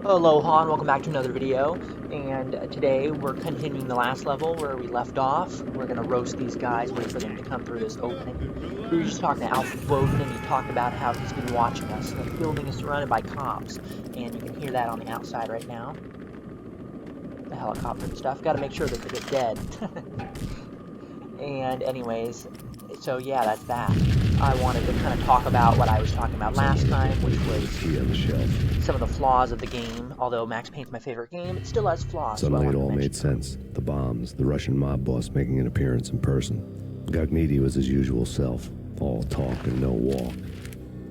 Aloha and welcome back to another video, and today we're continuing the last level where we left off. We're going to roast these guys, wait for them to come through this opening. We were just talking to Alpha Woden, and he talked about how he's been watching us. The building is surrounded by cops, and you can hear that on the outside right now. The helicopter and stuff. Got to make sure that they get dead. And anyways, so yeah, that's that. I wanted to kind of talk about what I was talking about last time, which was some of the flaws of the game. Although Max Payne's my favorite game, it still has flaws. Suddenly it all made sense. The bombs, the Russian mob boss making an appearance in person. Gognitti was his usual self, all talk and no walk.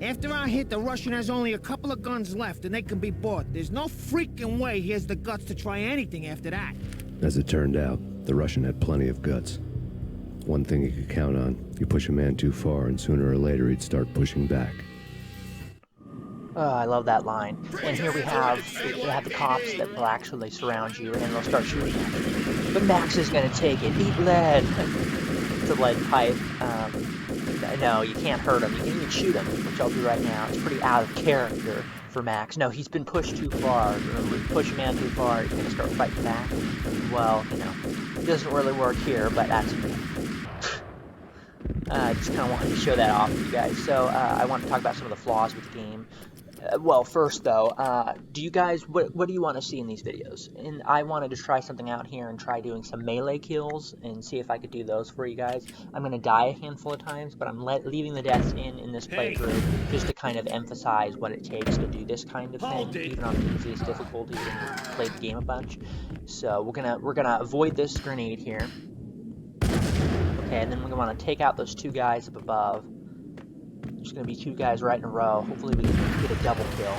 After our hit, the Russian has only a couple of guns left and they can be bought. There's no freaking way he has the guts to try anything after that. As it turned out, the Russian had plenty of guts. One thing he could count on, you push a man too far and sooner or later he'd start pushing back. Oh, I love that line. And here we have the cops that will actually surround you and they'll start shooting at you. But Max is going to take it. Eat lead! It's a lead pipe. No, you can't hurt him. You can even shoot him, which I'll do right now. It's pretty out of character for Max. No, he's been pushed too far. Remember, push a man too far, he's going to start fighting back. Well, you know, it doesn't really work here, but that's okay. I just kind of wanted to show that off to you guys. So I want to talk about some of the flaws with the game. Well, first though, do you guys, what do you want to see in these videos? And I wanted to try something out here and try doing some melee kills and see if I could do those for you guys. I'm going to die a handful of times, but I'm leaving the deaths in this playthrough just to kind of emphasize what it takes to do this kind of thing, even on the easiest difficulty when you play the game a bunch. So we're gonna avoid this grenade here. Okay, and then we're going to take out those two guys up above. There's going to be two guys right in a row. Hopefully we can get a double kill.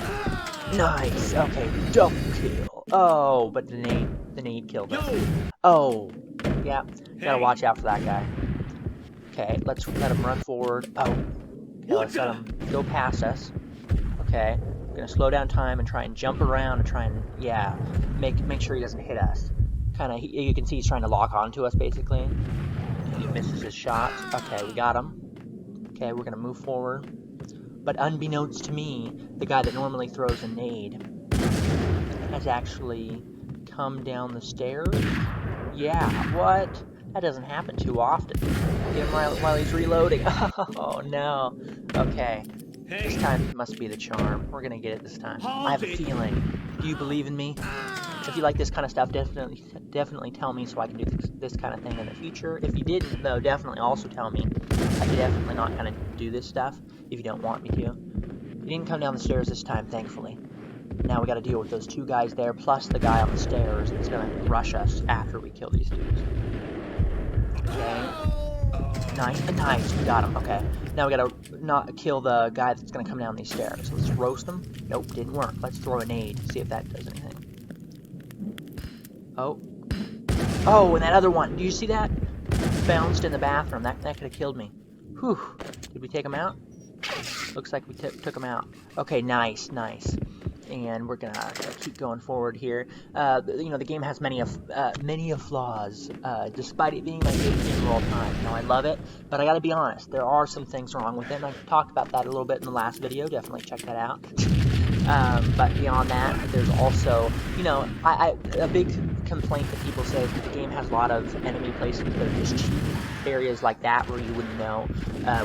Nice! Okay, double kill. Oh, but the nade killed him. Oh, yeah, gotta watch out for that guy. Okay, let's let him run forward. Oh, okay, let's let him go past us. Okay, we're going to slow down time and try and jump around and try and, yeah, make sure he doesn't hit us. Kind of, you can see he's trying to lock onto us, basically. He misses his shots. Okay, we got him. Okay, we're gonna move forward. But unbeknownst to me, the guy that normally throws a nade has actually come down the stairs. Yeah, what? That doesn't happen too often. Get him while he's reloading. Oh no. Okay. This time must be the charm. We're gonna get it this time. I have a feeling. Do you believe in me? If you like this kind of stuff, definitely tell me so I can do this kind of thing in the future. If you didn't, though, definitely also tell me. I could definitely not kind of do this stuff if you don't want me to. You didn't come down the stairs this time, thankfully. Now we got to deal with those two guys there, plus the guy on the stairs that's going to rush us after we kill these dudes. Okay. Nice, we got him. Okay. Now we got to not kill the guy that's going to come down these stairs. Let's roast him. Nope, didn't work. Let's throw a nade, see if that does anything. Oh, and that other one, do you see that? Bounced in the bathroom. That could have killed me. Whew. Did we take him out? Looks like we took him out. Okay, nice. And we're gonna keep going forward here. You know, the game has many flaws, despite it being my favorite game of all time. You know, I love it, but I gotta be honest, there are some things wrong with it, and I talked about that a little bit in the last video. Definitely check that out. But beyond that, there's also, you know, a big complaint that people say is that the game has a lot of enemy places that are just cheap. Areas like that where you wouldn't know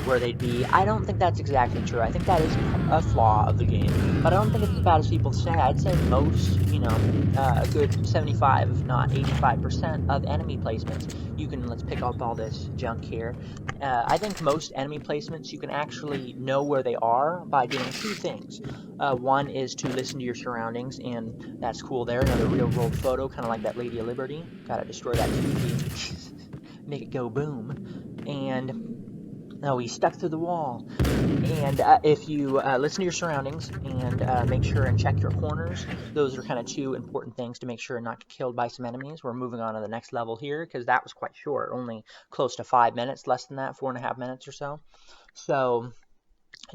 where they'd be. I don't think that's exactly true. I think that is a flaw of the game, but I don't think it's as bad as people say. I'd say most, you know, a good 75, if not 85% of enemy placements, you can, let's pick up all this junk here. I think most enemy placements, you can actually know where they are by doing two things. One is to listen to your surroundings, and that's cool there. Another real-world photo, kind of like that Lady of Liberty. Gotta destroy that TV. Make it go boom. And oh, he's stuck through the wall. And if you listen to your surroundings and make sure and check your corners, those are kind of two important things to make sure and not get killed by some enemies. We're moving on to the next level here because that was quite short, only close to 5 minutes, less than that, 4.5 minutes or so. So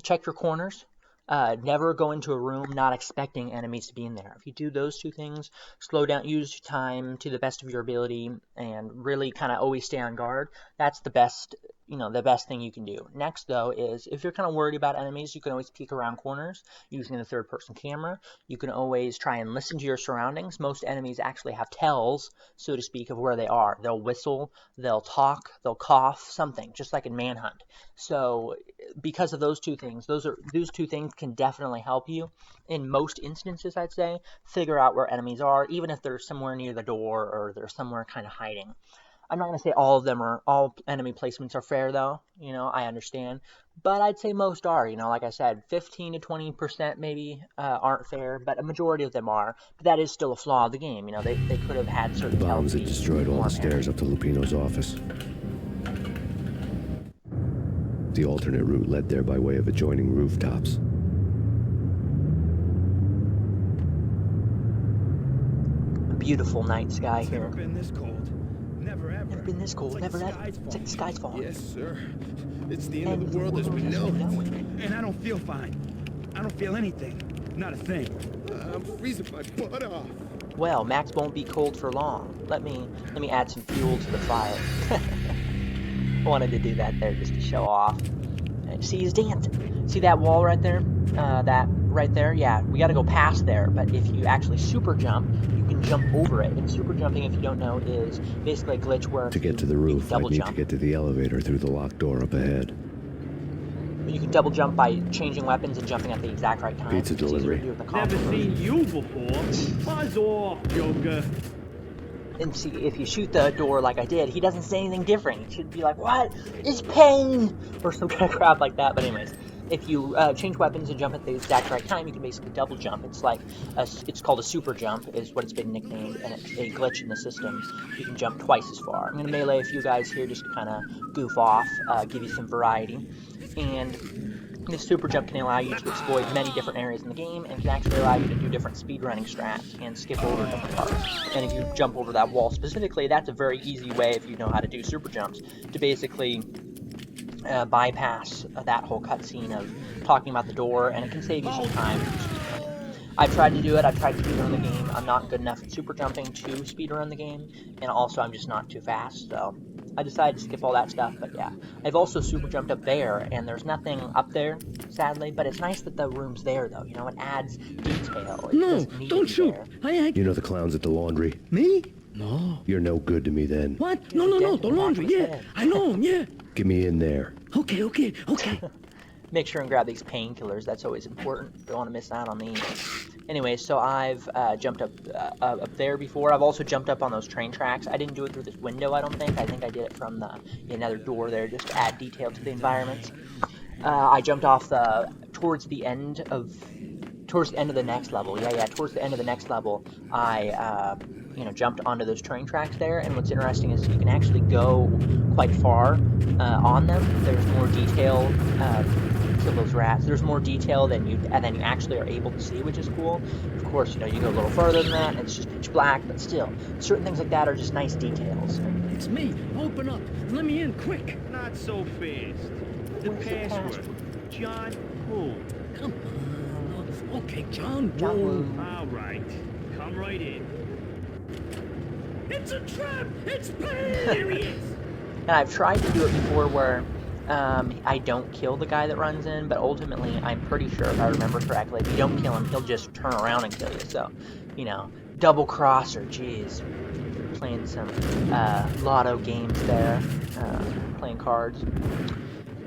check your corners. Never go into a room not expecting enemies to be in there. If you do those two things, slow down, use your time to the best of your ability, and really kind of always stay on guard, that's the best the best thing you can do. Next, though, is if you're kind of worried about enemies, you can always peek around corners using the third-person camera. You can always try and listen to your surroundings. Most enemies actually have tells, so to speak, of where they are. They'll whistle, they'll talk, they'll cough, something, just like in Manhunt. So because of those two things, those two things can definitely help you in most instances, I'd say, figure out where enemies are, even if they're somewhere near the door or they're somewhere kind of hiding. I'm not going to say all enemy placements are fair, though. I understand. But I'd say most are. Like I said, 15 to 20% maybe aren't fair, but a majority of them are. But that is still a flaw of the game. They could have had certain The bombs tells had be destroyed all more the stairs up to Lupino's office. The alternate route led there by way of adjoining rooftops. A beautiful night sky It's here. never been this cold. Never ever. Never been this cold. Never ever. It's like the sky's falling. Yes, sir. It's the end of the world as we know it. And I don't feel fine. I don't feel anything. Not a thing. I'm freezing my butt off. Well, Max won't be cold for long. Let me add some fuel to the fire. I wanted to do that there just to show off. See, he's dancing. See that wall right there? That right there? Yeah, we got to go past there. But if you actually super jump, you can jump over it. And super jumping, if you don't know, is basically a glitch where To get to the roof, I double need jump. to get to the elevator through the locked door up ahead. You can double jump by changing weapons and jumping at the exact right time. Pizza It's easier to delivery. do with the Never combo. seen you before. Buzz off, Joker. And see, if you shoot the door like I did, he doesn't say anything different. He should be like, "What? It's Payne!" or some kind of crap like that. But anyways, if you change weapons and jump at the exact right time, you can basically double jump. It's like it's called a super jump, is what it's been nicknamed, and it's a glitch in the system. You can jump twice as far. I'm gonna melee a few guys here just to kind of goof off, give you some variety, and this super jump can allow you to exploit many different areas in the game and can actually allow you to do different speedrunning strats and skip over different parts. And if you jump over that wall specifically, that's a very easy way, if you know how to do super jumps, to basically bypass that whole cutscene of talking about the door, and it can save you some time for speedrunning. I've tried to do it. I've tried to speedrun the game. I'm not good enough at super jumping to speedrun the game, and also I'm just not too fast, so I decided to skip all that stuff. But yeah, I've also super jumped up there, and there's nothing up there, sadly, but it's nice that the room's there, though. It adds detail. It No, doesn't need to don't be shoot. there. You know the clowns at the laundry? Me? No. You're no good to me then. What? No, the laundry, yeah. I know him, yeah. Get me in there. Okay. Make sure and grab these painkillers. That's always important. Don't want to miss out on these. Anyway, so I've jumped up there before. I've also jumped up on those train tracks. I didn't do it through this window, I don't think. I think I did it from another door there, just to add detail to the environment. I jumped off towards the end of the next level. Yeah, towards the end of the next level, I jumped onto those train tracks there. And what's interesting is you can actually go quite far on them. There's more detail. Kill those rats. There's more detail than you actually are able to see, which is cool. Of course, you go a little further than that, and it's just pitch black. But still, certain things like that are just nice details. It's me. Open up. Let me in, quick. Not so fast. The Where's the password. John Woo. Come on. Okay, John. John Woo. Woo. All right. Come right in. It's a trap. It's Payne. There he is. And I've tried to do it before where I don't kill the guy that runs in, but ultimately I'm pretty sure, if I remember correctly, if you don't kill him, he'll just turn around and kill you. So, double crosser, jeez. Playing some lotto games there, playing cards.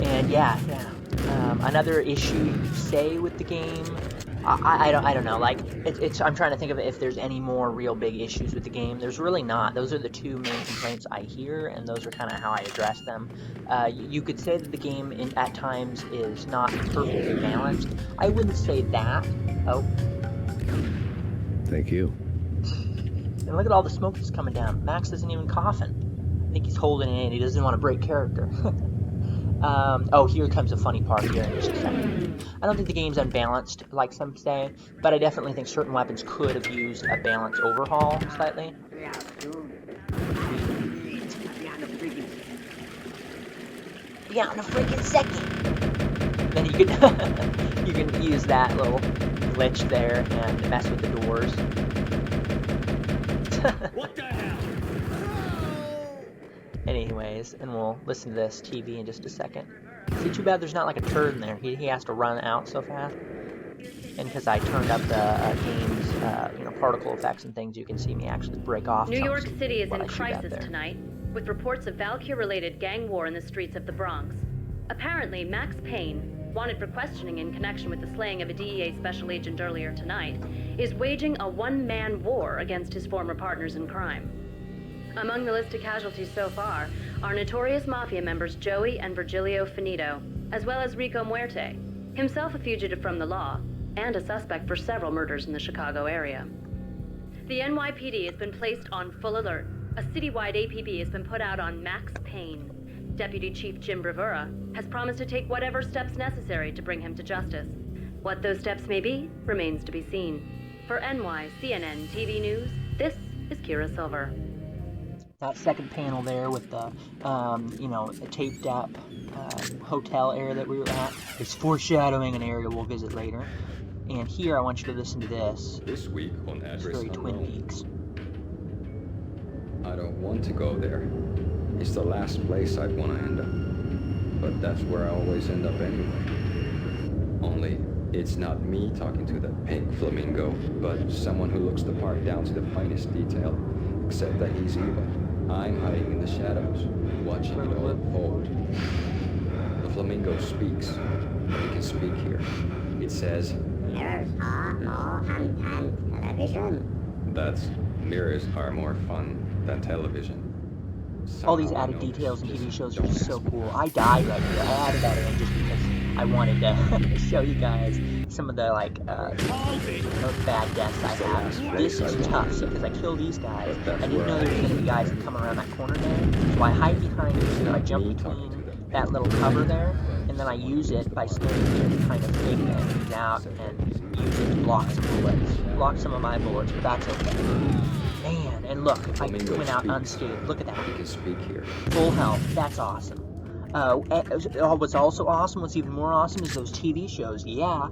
And yeah. Another issue you say with the game, I don't know. Like I'm trying to think of if there's any more real big issues with the game. There's really not. Those are the two main complaints I hear, and those are kind of how I address them. You could say that the game at times is not perfectly balanced. I wouldn't say that. Oh, Thank you. and look at all the smoke that's coming down. Max isn't even coughing. I think he's holding it in. He doesn't want to break character. Here comes a funny part here in just a second. I don't think the game's unbalanced, like some say, but I definitely think certain weapons could have used a balance overhaul slightly. Be out in a freaking second. Then you can you can use that little glitch there and mess with the doors. What the hell? Anyways, and we'll listen to this TV in just a second. See, too bad there's not like a turd in there. He has to run out so fast. And because I turned up the game's particle effects and things, you can see me actually break off. New York chunks City is while in I shoot out crisis there. tonight, with reports of Valkyr-related gang war in the streets of the Bronx. Apparently, Max Payne, wanted for questioning in connection with the slaying of a DEA special agent earlier tonight, is waging a one-man war against his former partners in crime. Among the list of casualties so far are notorious mafia members Joey and Virgilio Finito, as well as Rico Muerte, himself a fugitive from the law, and a suspect for several murders in the Chicago area. The NYPD has been placed on full alert. A citywide APB has been put out on Max Payne. Deputy Chief Jim Bravura has promised to take whatever steps necessary to bring him to justice. What those steps may be remains to be seen. For NYCNN TV News, this is Kira Silver. That second panel there with the, taped up hotel area that we were at is foreshadowing an area we'll visit later. And here I want you to listen to this. This week on It's Address very Twin Unknown. Peaks. I don't want to go there. It's the last place I'd want to end up. But that's where I always end up anyway. Only, it's not me talking to that pink flamingo, but someone who looks the part down to the finest detail. Except that he's evil. I'm hiding in the shadows, watching it all unfold. The flamingo speaks. It can speak here. It says, that's mirrors are more fun than television. All these Somehow I added know details in this. TV shows are Don't just so ask me. cool. I died right here. I added that in just because I wanted to show you guys some of the bad deaths I have. This is tough because I kill these guys. I didn't know there was going to be guys that come around that corner there, so I hide behind it. So I jump between that little cover there, and then I use it by standing here to kind of fake the enemies out and use it to block some bullets, block some of my bullets, but that's okay. Man, and look, I went out unscathed. Look at that. He can speak here. Full health. That's awesome. What's also awesome, what's even more awesome, is those TV shows. Yeah.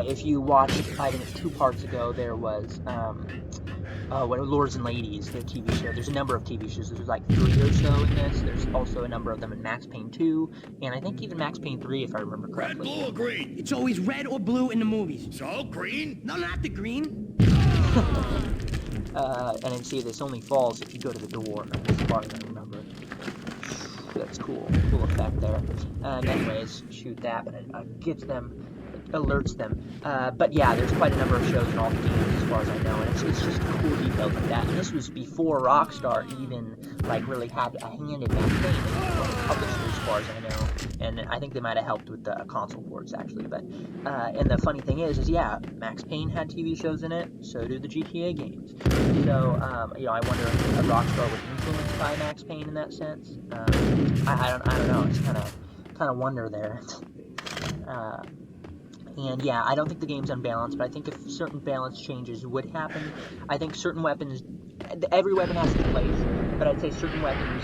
If you watched, I think it's 2 parts ago, there was Lords and Ladies, the TV show. There's a number of TV shows. There's like 3 or so in this. There's also a number of them in Max Payne 2, and I think even Max Payne 3, if I remember Red, correctly. blue, or green? It's always red or blue in the movies. So, green? No, not the green. And then see, this only falls if you go to the door, as far as I remember. That's cool. Cool effect there. Anyways, shoot that, but it gets them, alerts them. But yeah, there's quite a number of shows in all the games as far as I know, and it's just cool details like that. And this was before Rockstar even really had a hand in that thing. It was published as far as I know, and I think they might have helped with the console ports actually. But and the funny thing is yeah, Max Payne had TV shows in it, so do the GTA games. So I wonder if Rockstar was influenced by Max Payne in that sense. I don't know. It's kind of wonder there. And yeah, I don't think the game's unbalanced, but I think if certain balance changes would happen, I think certain weapons, every weapon has its place, but I'd say certain weapons,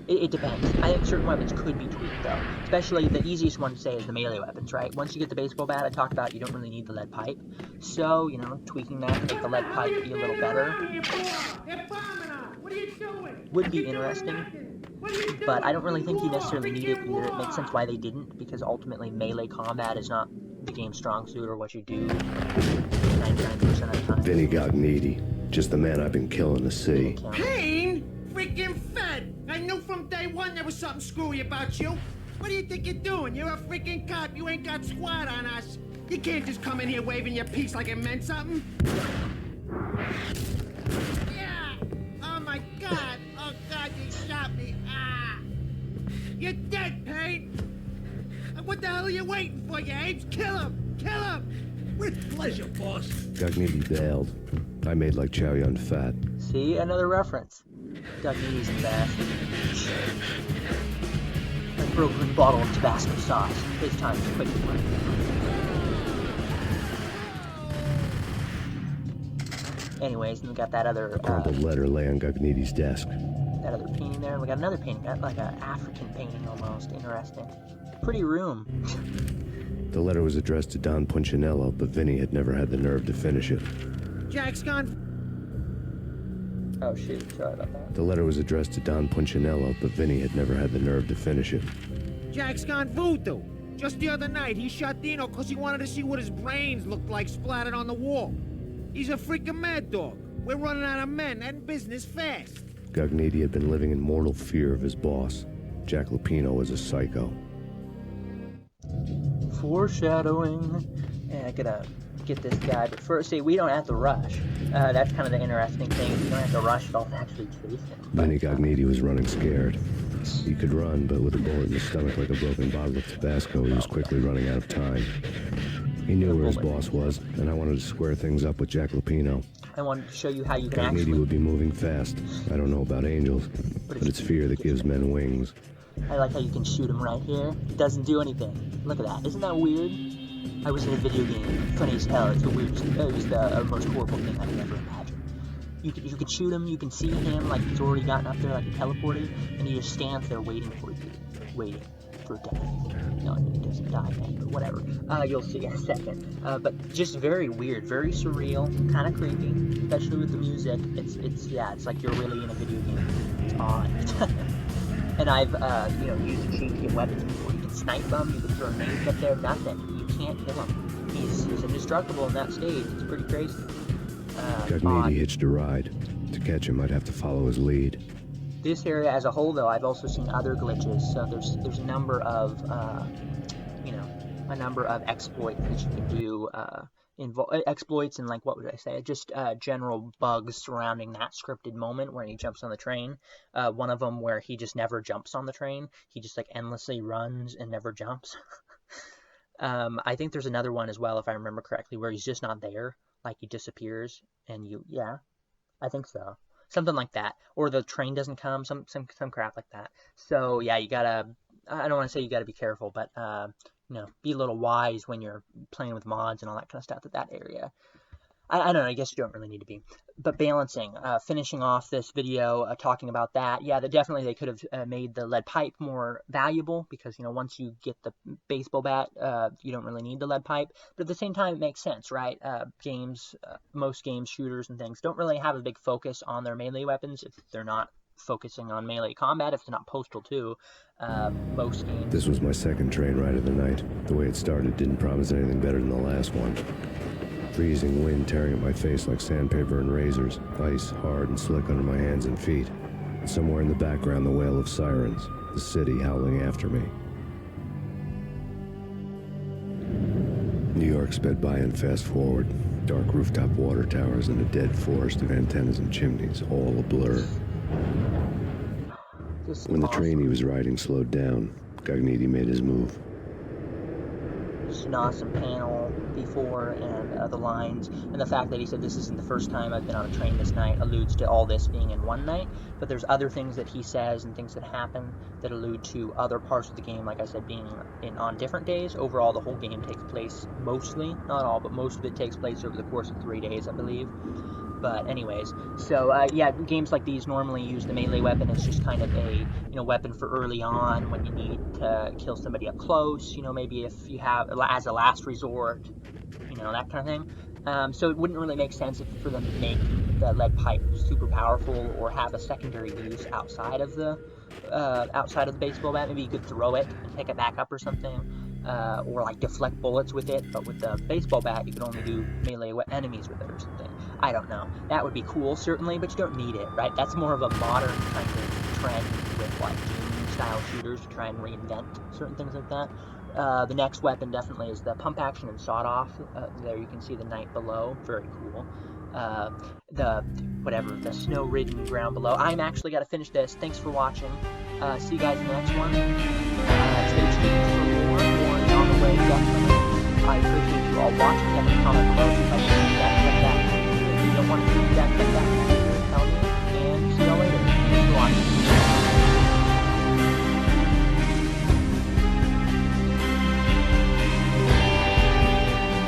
it depends. I think certain weapons could be tweaked though, especially the easiest one to say is the melee weapons, right? Once you get the baseball bat, I talked about, you don't really need the lead pipe, so, tweaking that to make the lead pipe be a little better would be interesting. But I don't really think you necessarily need it either. It makes sense why they didn't, because ultimately melee combat is not the game's strong suit or what you do 99% of the time. Vinny Gognitti, just the man I've been killing to see. Payne? Freaking fed! I knew from day one there was something screwy about you. What do you think you're doing? You're a freaking cop. You ain't got squad on us. You can't just come in here waving your piece like it meant something. Yeah! Oh my god! Oh god, you shot me! Ah! You're dead, Payne! What the hell are you waiting for, you apes? Kill him! Kill him! With pleasure, boss. Gognitti bailed. I made like Chow Yun Fat. See, another reference. Dognitti's the best. A broken bottle of Tabasco sauce. His time is quickly running. Anyways, and we got that other Crumpled letter lay on Gognitti's desk. that other painting there. And we got another painting, like an African painting almost. Interesting. Pretty room. The letter was addressed to Don Punchinello, but Vinny had never had the nerve to finish it. Jack's gone. Oh shoot, sorry about that. The letter was addressed to Don Punchinello, but Vinny had never had the nerve to finish it. Jack's gone voodoo. Just the other night, he shot Dino because he wanted to see what his brains looked like splattered on the wall. He's a freaking mad dog. We're running out of men and business fast. Gognitti had been living in mortal fear of his boss. Jack Lupino was a psycho. Foreshadowing. Yeah, I gotta get this guy, but first, see, we don't have to rush. That's kind of the interesting thing. We don't have to rush at all to actually chase him. Vinny Gognitti was running scared. He could run, but with a bullet in his stomach like a broken bottle of Tabasco, he was quickly running out of time. He knew where his boss was, and I wanted to square things up with Jack Lupino. I wanted to show you how you can Gognitti actually... would be moving fast. I don't know about angels, but it's fear that gives men wings. I like how you can shoot him right here. It doesn't do anything. Look at that. Isn't that weird? I was in a video game. Funny as hell. It's the weirdest. It was the most horrible thing I could ever imagine. You could shoot him. You can see him like he's already gotten up there, like he teleported, and he just stands there waiting for you, waiting for death. No, I mean, he doesn't die then, but whatever. You'll see in a second. But just very weird, very surreal, kind of creepy, especially with the music. It's like you're really in a video game. It's odd. And I've used cheeky weapons before. You can snipe them. You can throw nades up there. Nothing. You can't kill him. He's indestructible in that stage. It's pretty crazy. Gognitti hitched a ride. To catch him, I'd have to follow his lead. This area as a whole, though, I've also seen other glitches. So there's a number of exploits that you can do. Exploits and, like, what would I say? Just general bugs surrounding that scripted moment where he jumps on the train. One of them where he just never jumps on the train. He just, like, endlessly runs and never jumps. I think there's another one as well, if I remember correctly, where he's just not there. Like, he disappears, and I think so. Something like that. Or the train doesn't come, some crap like that. So, yeah, you gotta, I don't want to say you gotta be careful, but, be a little wise when you're playing with mods and all that kind of stuff at that area. I don't know, I guess you don't really need to be. But balancing, finishing off this video, talking about that, yeah, definitely they could have made the lead pipe more valuable because, once you get the baseball bat, you don't really need the lead pipe. But at the same time, it makes sense, right? Most games, shooters and things, don't really have a big focus on their melee weapons if they're not focusing on melee combat, if it's not postal too. Most games... This was my second train ride of the night. The way it started didn't promise anything better than the last one. Freezing wind tearing at my face like sandpaper and razors, ice hard and slick under my hands and feet. Somewhere in the background, the wail of sirens, the city howling after me. New York sped by in fast forward. Dark rooftop water towers and a dead forest of antennas and chimneys, all a blur. When the train he was riding slowed down, Gognitti made his move. Just an awesome panel before, and the lines, and the fact that he said this isn't the first time I've been on a train this night alludes to all this being in one night, but there's other things that he says and things that happen that allude to other parts of the game, like I said, being on different days. Overall, the whole game takes place mostly, not all, but most of it takes place over the course of 3 days, I believe. But anyways, so yeah, games like these normally use the melee weapon as just kind of a weapon for early on when you need to kill somebody up close. Maybe if you have as a last resort, that kind of thing. So it wouldn't really make sense for them to make the lead pipe super powerful or have a secondary use outside of the baseball bat. Maybe you could throw it and pick it back up or something. Or like deflect bullets with it, but with the baseball bat you could only do melee enemies with it or something. I don't know. That would be cool, certainly, but you don't need it, right? That's more of a modern kind of trend with like Doom-style shooters to try and reinvent certain things like that. The next weapon definitely is the pump action and sawed-off. There you can see the night below. Very cool. The snow-ridden ground below. I'm actually got to finish this. Thanks for watching. See you guys in the next one. Stay tuned for more. More is on the way, definitely. I appreciate you all watching. Have a comment below if you'd like to